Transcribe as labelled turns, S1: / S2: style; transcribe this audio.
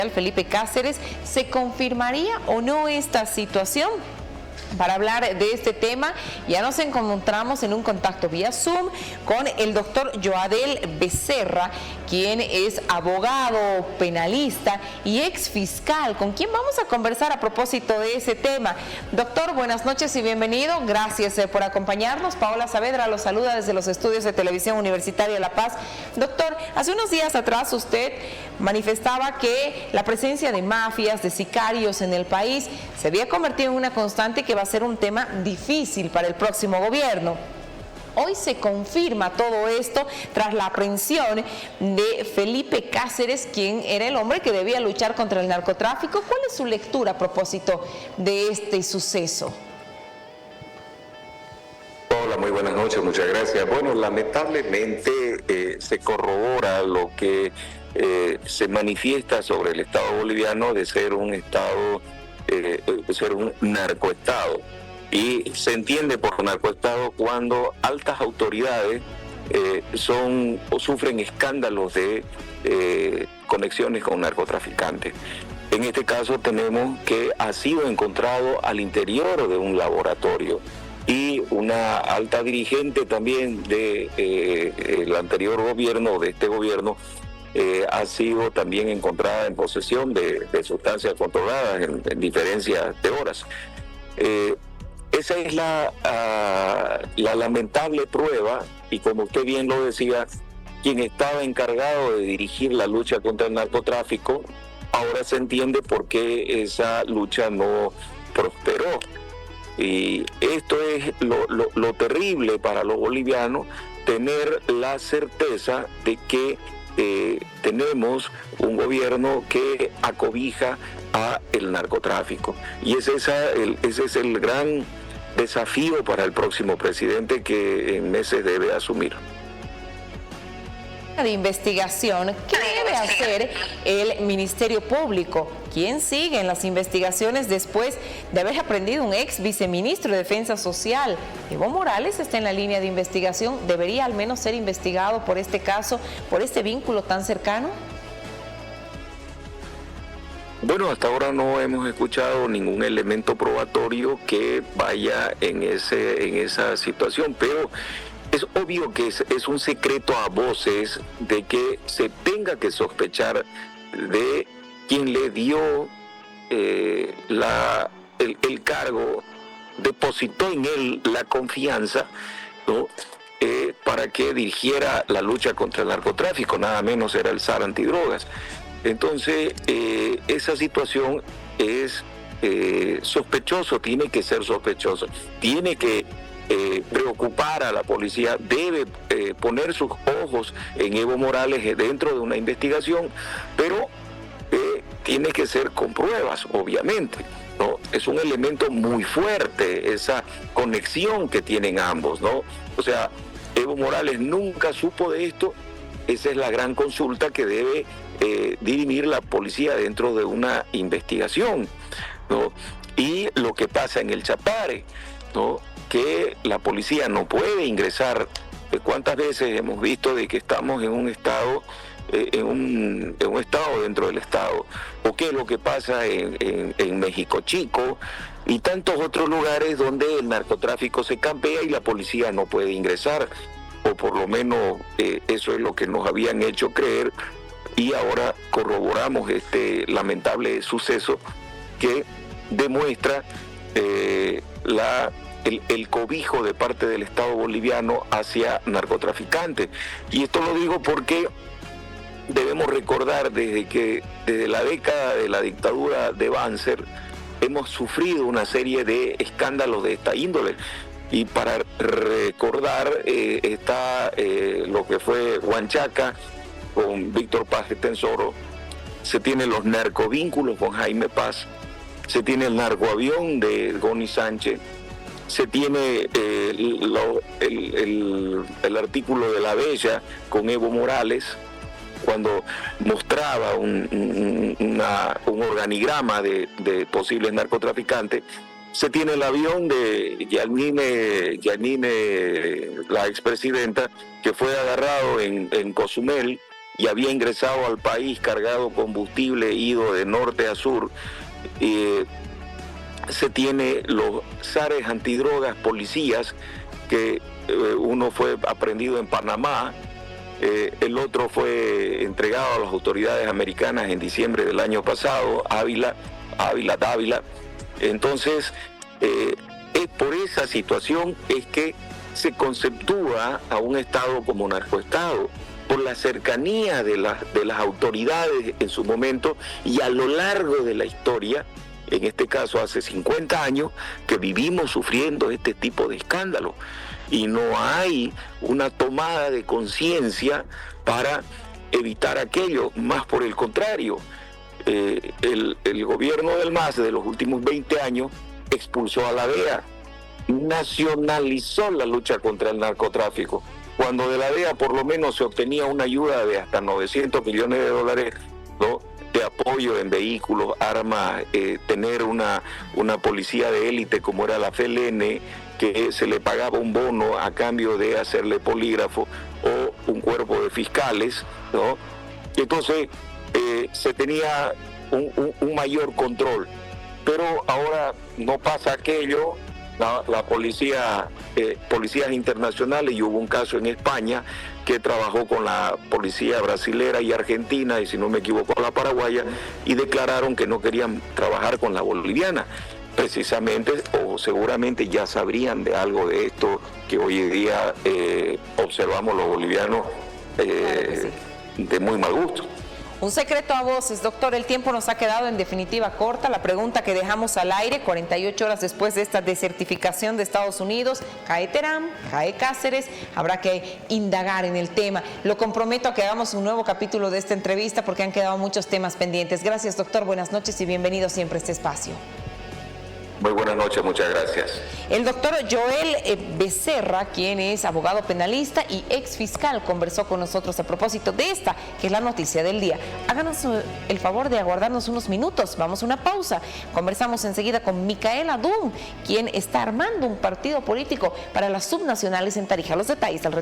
S1: Felipe Cáceres, ¿se confirmaría o no esta situación? Para hablar de este tema, ya nos encontramos en un contacto vía Zoom con el doctor Joadel Becerra, quien es abogado, penalista y ex fiscal, con quien vamos a conversar a propósito de ese tema. Doctor, buenas noches y bienvenido. Gracias por acompañarnos. Paola Saavedra lo saluda desde los estudios de Televisión Universitaria La Paz. Doctor, hace unos días atrás usted manifestaba que la presencia de mafias, de sicarios en el país se había convertido en una constante que va a ser un tema difícil para el próximo gobierno. Hoy se confirma todo esto tras la aprehensión de Felipe Cáceres, quien era el hombre que debía luchar contra el narcotráfico. ¿Cuál es su lectura a propósito de este suceso?
S2: Hola, muy buenas noches, muchas gracias. Bueno, lamentablemente se corrobora lo que se manifiesta sobre el Estado boliviano de ser un Estado, de ser un narcoestado. Y se entiende por narcoestado cuando altas autoridades son o sufren escándalos de conexiones con narcotraficantes. En este caso tenemos que ha sido encontrado al interior de un laboratorio y una alta dirigente también del anterior gobierno, de este gobierno, ha sido también encontrada en posesión de sustancias controladas en diferencias de horas. Esa es la lamentable prueba, y como usted bien lo decía, quien estaba encargado de dirigir la lucha contra el narcotráfico, ahora se entiende por qué esa lucha no prosperó. Y esto es lo terrible para los bolivianos, tener la certeza de que tenemos un gobierno que acobija a el narcotráfico. Y ese es el gran desafío para el próximo presidente que en meses debe asumir.
S1: De investigación, ¿qué debe hacer el Ministerio Público? ¿Quién sigue en las investigaciones después de haber aprendido un ex viceministro de Defensa Social? Evo Morales está en la línea de investigación. ¿Debería al menos ser investigado por este caso, por este vínculo tan cercano?
S2: Bueno, hasta ahora no hemos escuchado ningún elemento probatorio que vaya en esa situación, pero es obvio que es un secreto a voces de que se tenga que sospechar de quien le dio el cargo, depositó en él la confianza, ¿no? Para que dirigiera la lucha contra el narcotráfico, nada menos era el SAR antidrogas. Entonces, esa situación es sospechoso, tiene que ser sospechoso, tiene que preocupar a la policía, debe poner sus ojos en Evo Morales dentro de una investigación, pero tiene que ser con pruebas, obviamente, ¿no? Es un elemento muy fuerte esa conexión que tienen ambos, ¿no? O sea, Evo Morales nunca supo de esto. Esa es la gran consulta que debe dirimir la policía dentro de una investigación, ¿no? Y lo que pasa en el Chapare, ¿no? Que la policía no puede ingresar. ¿Cuántas veces hemos visto de que estamos en un estado, en un estado dentro del estado? ¿O qué es lo que pasa en México Chico y tantos otros lugares donde el narcotráfico se campea y la policía no puede ingresar? O por lo menos eso es lo que nos habían hecho creer, y ahora corroboramos este lamentable suceso que demuestra el cobijo de parte del Estado boliviano hacia narcotraficantes. Y esto lo digo porque debemos recordar desde la década de la dictadura de Banzer hemos sufrido una serie de escándalos de esta índole. Y para recordar está lo que fue Huanchaca con Víctor Paz Tensoro, se tienen los narcovínculos con Jaime Paz, se tiene el narcoavión de Goni Sánchez, se tiene el artículo de La Bella con Evo Morales, cuando mostraba un organigrama de posibles narcotraficantes. Se tiene el avión de Yanine, la expresidenta, que fue agarrado en Cozumel y había ingresado al país cargado combustible, ido de norte a sur. Se tiene los SARes antidrogas policías, que uno fue aprendido en Panamá, el otro fue entregado a las autoridades americanas en diciembre del año pasado, Dávila. Entonces, es por esa situación es que se conceptúa a un Estado como narcoestado, por la cercanía de las autoridades en su momento y a lo largo de la historia, en este caso hace 50 años, que vivimos sufriendo este tipo de escándalos. Y no hay una tomada de conciencia para evitar aquello, más por el contrario. El gobierno del MAS de los últimos 20 años expulsó a la DEA, nacionalizó la lucha contra el narcotráfico, cuando de la DEA por lo menos se obtenía una ayuda de hasta 900 millones de dólares, ¿no?, de apoyo en vehículos, armas, tener una policía de élite como era la FLN, que se le pagaba un bono a cambio de hacerle polígrafo, o un cuerpo de fiscales, ¿no? Y entonces se tenía un mayor control. Pero ahora no pasa aquello. La policía, policías internacionales, y hubo un caso en España que trabajó con la policía brasilera y argentina, y si no me equivoco la paraguaya, y declararon que no querían trabajar con la boliviana, precisamente, o seguramente ya sabrían de algo de esto que hoy en día observamos los bolivianos de muy mal gusto.
S1: Un secreto a voces, doctor, el tiempo nos ha quedado en definitiva corta. La pregunta que dejamos al aire 48 horas después de esta desertificación de Estados Unidos, ¿cae Terán? ¿Cae Cáceres? Habrá que indagar en el tema. Lo comprometo a que hagamos un nuevo capítulo de esta entrevista porque han quedado muchos temas pendientes. Gracias, doctor, buenas noches y bienvenido siempre a este espacio.
S2: Muy buenas noches, muchas gracias.
S1: El doctor Joel Becerra, quien es abogado penalista y ex fiscal, conversó con nosotros a propósito de esta, que es la noticia del día. Háganos el favor de aguardarnos unos minutos, vamos a una pausa. Conversamos enseguida con Micaela Dum, quien está armando un partido político para las subnacionales en Tarija. Los detalles al retorno.